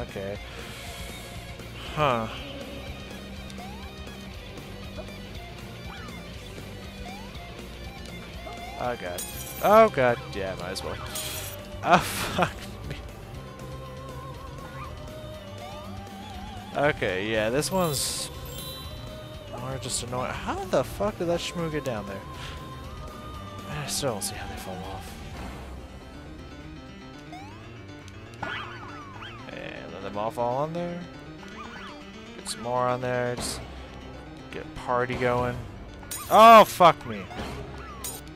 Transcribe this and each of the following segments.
Okay. Huh. Oh god. Oh god. Yeah, might as well. Oh fuck me. Okay, yeah, this one's more just annoying. How the fuck did that shmoo get down there? I still don't see how they fall off. And let them all fall on there. Get some more on there. Just get a party going. Oh, fuck me.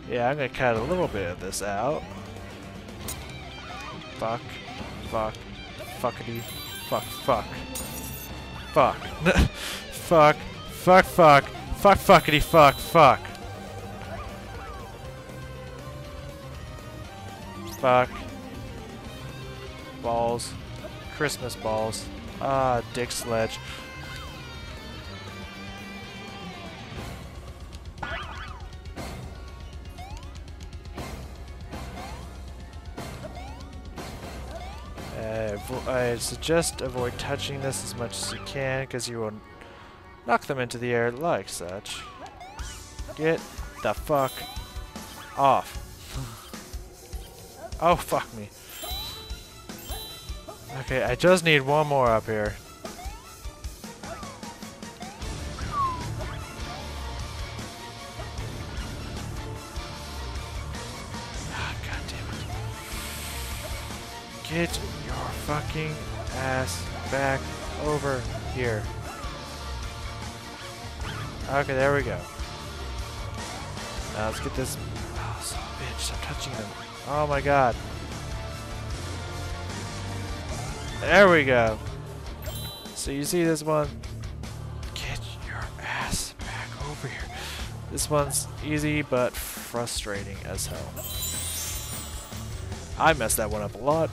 Yeah, I'm gonna cut a little bit of this out. Fuck. Fuck. Fuckity. Fuck. Fuck. Fuck. Fuck. Fuck. Fuck. Fuck. Fuckity. Fuck. Fuck. Fuck. Balls. Christmas balls. Ah, dick sledge. I suggest avoid touching this as much as you can, because you will knock them into the air like such. Get the fuck off. Oh, fuck me. Okay, I just need one more up here. Ah, God damn it. Get your fucking ass back over here. Okay, there we go. Now let's get this. Oh, son of a bitch, stop touching them. Oh my god. There we go. So you see this one? Get your ass back over here. This one's easy but frustrating as hell. I messed that one up a lot.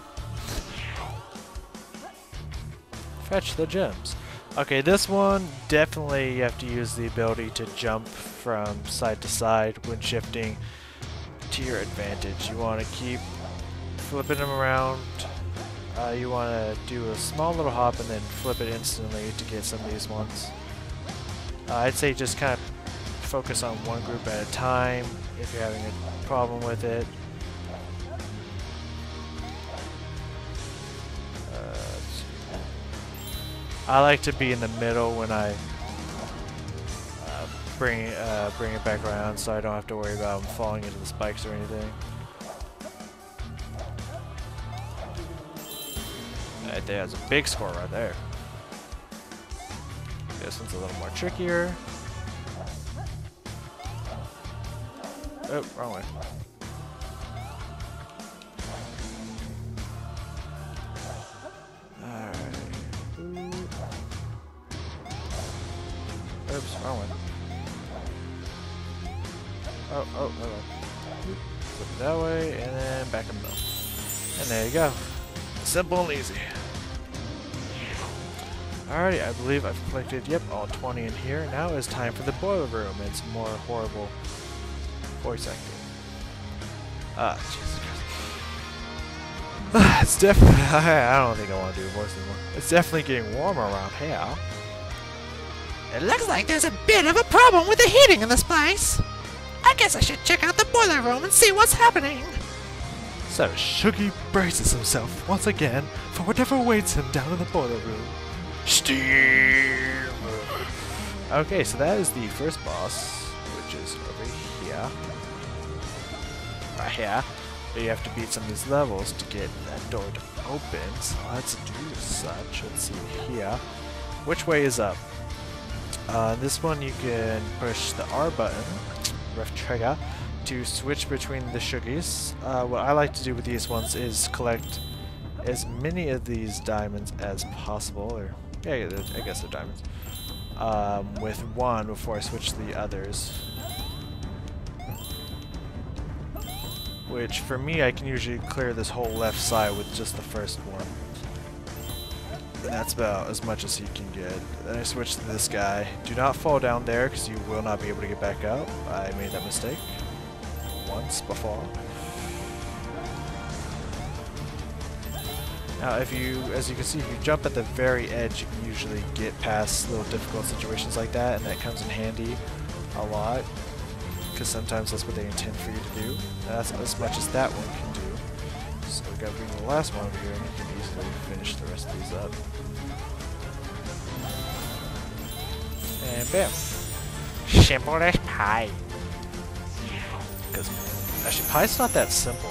Fetch the gems. Okay, this one definitely you have to use the ability to jump from side to side when shifting to your advantage. You want to keep flipping them around. You want to do a small little hop and then flip it instantly to get some of these ones. I'd say just kind of focus on one group at a time if you're having a problem with it. I like to be in the middle when I bring it back around, so I don't have to worry about them falling into the spikes or anything. Right there, that's a big score right there. This one's a little more trickier. Oh, wrong way. Alright. Oops, wrong way. Oh. Flip it that way, and then back in the middle. And there you go. Simple and easy. Alrighty, I believe I've collected, yep, all 20 in here. Now it's time for the boiler room. It's more horrible voice acting. Ah, Jesus Christ. It's definitely, I don't think I want to do a voice anymore. It's definitely getting warmer around here. It looks like there's a bit of a problem with the heating in this place. I guess I should check out the boiler room and see what's happening. So Shuggy braces himself once again for whatever awaits him down in the boiler room. Steam! Okay, so that is the first boss, which is over here. Right here. But you have to beat some of these levels to get that door to open, so let's do such. Let's see here. Which way is up? This one you can push the R button, left trigger, to switch between the Shuggies. What I like to do with these ones is collect as many of these diamonds as possible, or yeah, I guess they're diamonds, with one before I switch to the others. Which, for me, I can usually clear this whole left side with just the first one. And that's about as much as you can get. Then I switch to this guy. Do not fall down there, because you will not be able to get back up. I made that mistake once before. Now, as you can see, if you jump at the very edge, you can usually get past little difficult situations like that, and that comes in handy a lot, because sometimes that's what they intend for you to do. That's as much as that one can do. So we gotta bring the last one over here, and you can easily finish the rest of these up. And bam. Simple as pie. Because actually, pie's not that simple.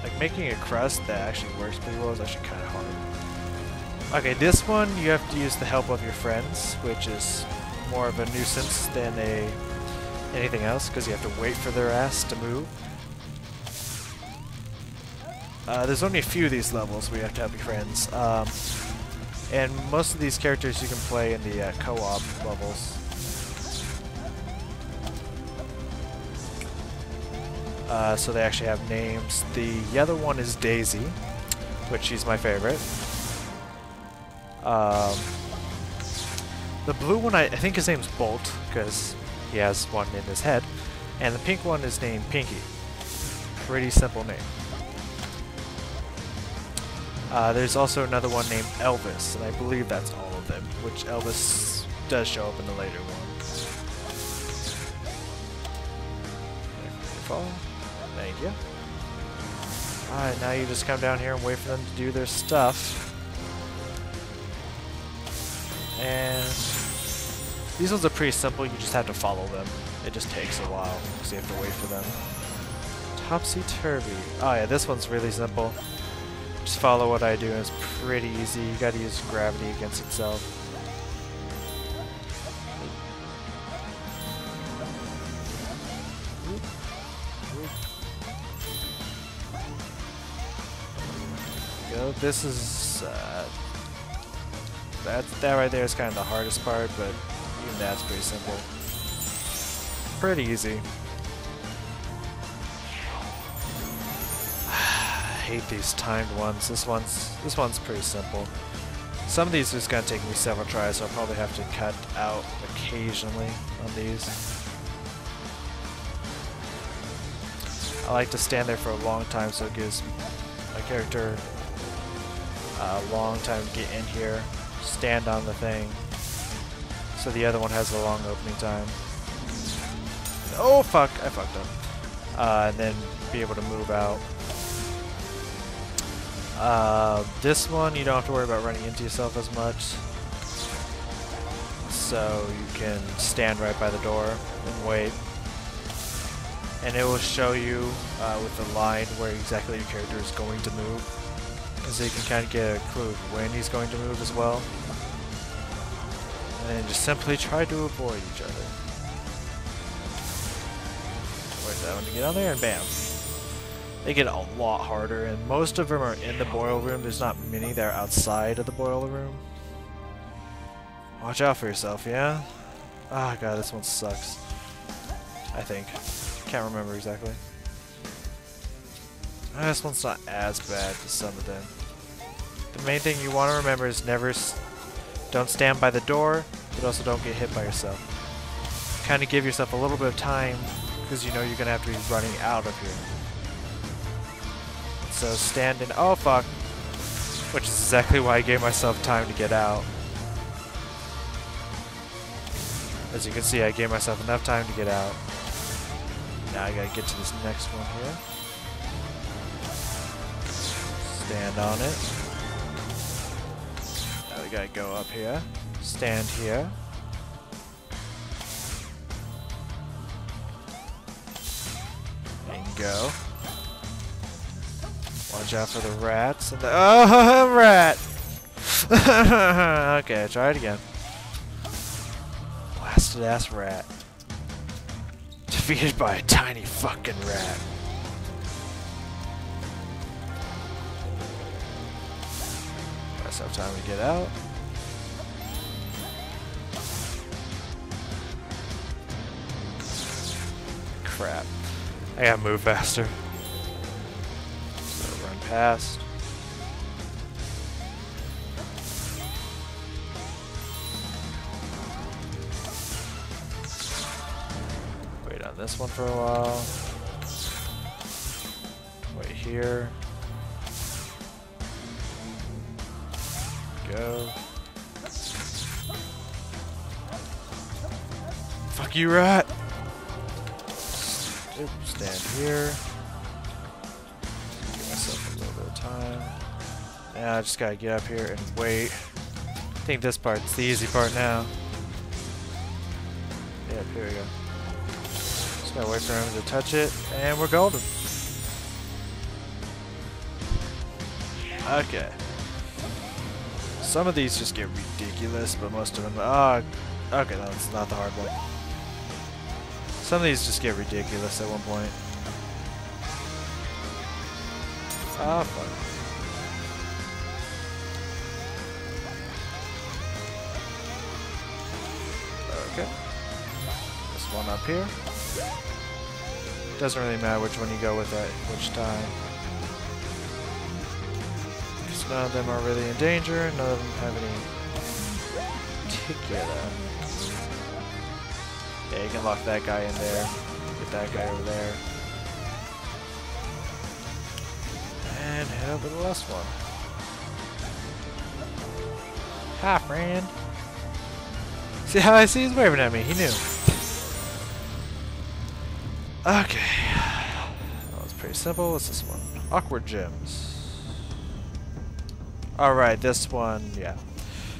Like, making a crust that actually works pretty well is actually kind of hard. Okay, this one you have to use the help of your friends, which is more of a nuisance than anything else, because you have to wait for their ass to move. There's only a few of these levels where you have to help your friends. And most of these characters you can play in the co-op levels. So they actually have names. The other one is Daisy, which she's my favorite. The blue one, I think his name's Bolt, because he has one in his head. And the pink one is named Pinky. Pretty simple name. There's also another one named Elvis, and I believe that's all of them, which Elvis does show up in the later ones. Thank you. Alright, now you just come down here and wait for them to do their stuff. And these ones are pretty simple, you just have to follow them. It just takes a while, because you have to wait for them. Topsy-turvy. Oh yeah, this one's really simple. Just follow what I do, and it's pretty easy. You gotta use gravity against itself. Go. This is that right there is kind of the hardest part, but even that's pretty simple. Pretty easy. I hate these timed ones. This one's pretty simple. Some of these are just gonna take me several tries, so I'll probably have to cut out occasionally on these. I like to stand there for a long time, so it gives my character a long time to get in here, stand on the thing, so the other one has a long opening time. Oh fuck, I fucked up. And then be able to move out. This one you don't have to worry about running into yourself as much, so you can stand right by the door and wait, and it will show you with the line where exactly your character is going to move, so you can kind of get a clue of when he's going to move as well, and then just simply try to avoid each other. Wait for that one to get on there, and bam. They get a lot harder, and most of them are in the boiler room. There's not many that are outside of the boiler room. Watch out for yourself, yeah? Ah, god, this one sucks. I think. Can't remember exactly. This one's not as bad as some of them. The main thing you want to remember is don't stand by the door, but also don't get hit by yourself. Kind of give yourself a little bit of time, because you know you're going to have to be running out of here. So stand in. Oh fuck. Which is exactly why I gave myself time to get out. As you can see, I gave myself enough time to get out. Now I gotta get to this next one here. Stand on it. Now we gotta go up here. Stand here. And go. Watch out for the rats and the— oh, rat! Okay, try it again. Blasted ass rat. Defeated by a tiny fucking rat. Let's have time to get out. Crap. I gotta move faster. Past. Wait on this one for a while. Wait here. go. Fuck you, rat! Oops, stand here. Give myself a little bit of time. Now I just gotta get up here and wait. I think this part's the easy part now. Yep, here we go. Just gotta wait for him to touch it, and we're golden. Okay. Some of these just get ridiculous, but most of them... okay, that's not the hard one. Some of these just get ridiculous at one point. Ah, fuck. Okay. This one up here. Doesn't really matter which one you go with at which time. Because none of them are really in danger, none of them have any particular. Yeah, you can lock that guy in there. Get that guy over there. And head over to the last one. Hi, friend. See how I see he's waving at me? He knew. Okay. That was pretty simple. What's this one? Awkward gems. Alright, this one, yeah.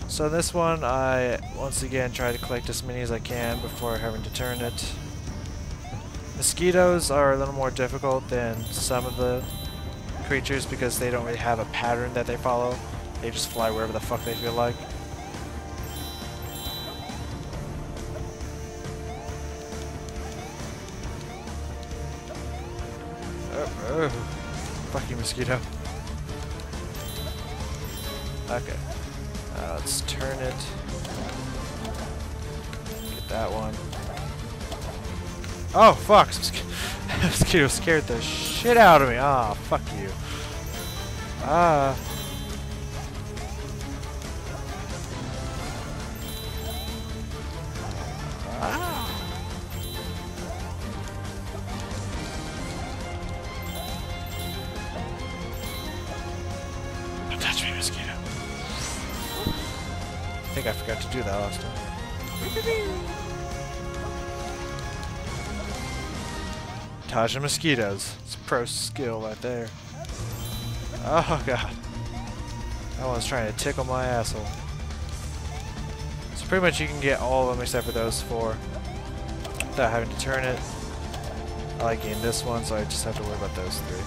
So this one, I once again try to collect as many as I can before having to turn it. Mosquitoes are a little more difficult than some of the creatures because they don't really have a pattern that they follow. They just fly wherever the fuck they feel like. Oh, fuck you, mosquito. Okay. Let's turn it. Get that one. Oh, fuck! Mosquito scared the shit out of me. Ah, fuck you. Ah. Ah. Don't touch me, mosquito. I think I forgot to do that last time. Dodging mosquitoes. It's a pro skill right there. Oh god. That one's trying to tickle my asshole. So pretty much you can get all of them except for those four without having to turn it. I like getting this one, so I just have to worry about those three.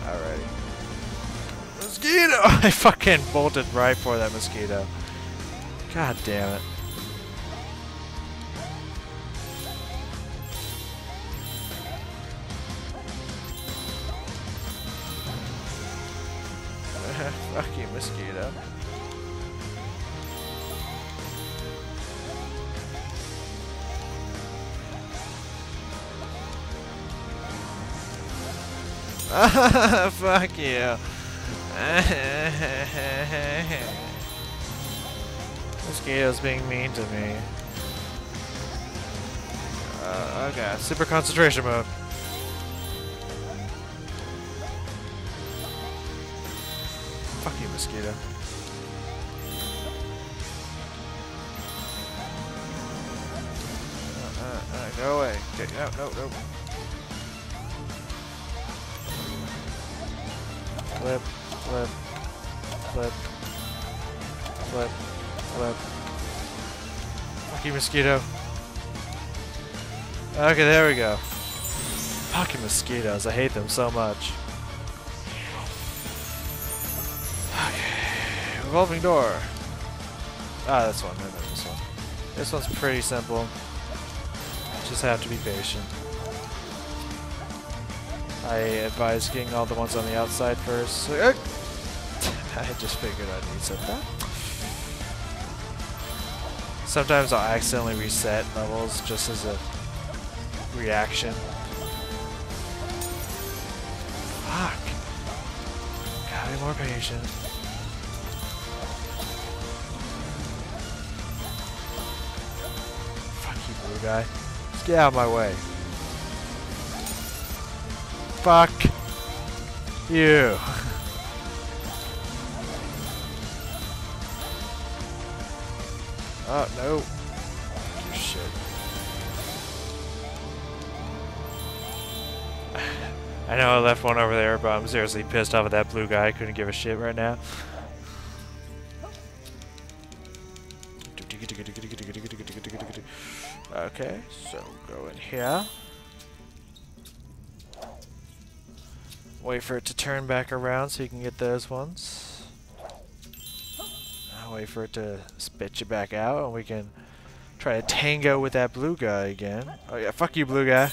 Alrighty. Mosquito! I fucking bolted right for that mosquito. God damn it. Fuck you, mosquito. Fuck you. Mosquito's being mean to me. Okay, super concentration mode. Fuck you, mosquito. Go away. Okay, no. Flip, flip, flip, flip, flip. Fuck you, mosquito. Okay, there we go. Fucking mosquitoes, I hate them so much. Okay, revolving door. Ah, this one, no, this one. This one's pretty simple. Just have to be patient. I advise getting all the ones on the outside first. I just figured I'd reset that. Sometimes I'll accidentally reset levels just as a reaction. Fuck. Gotta be more patient. Fuck you, blue guy. Just get out of my way. Fuck you. Oh, no. You shit. I know I left one over there, but I'm seriously pissed off at that blue guy. I couldn't give a shit right now. Okay, so go in here. Wait for it to turn back around so you can get those ones. Wait for it to spit you back out and we can try to tango with that blue guy again. Oh yeah, fuck you, blue guy.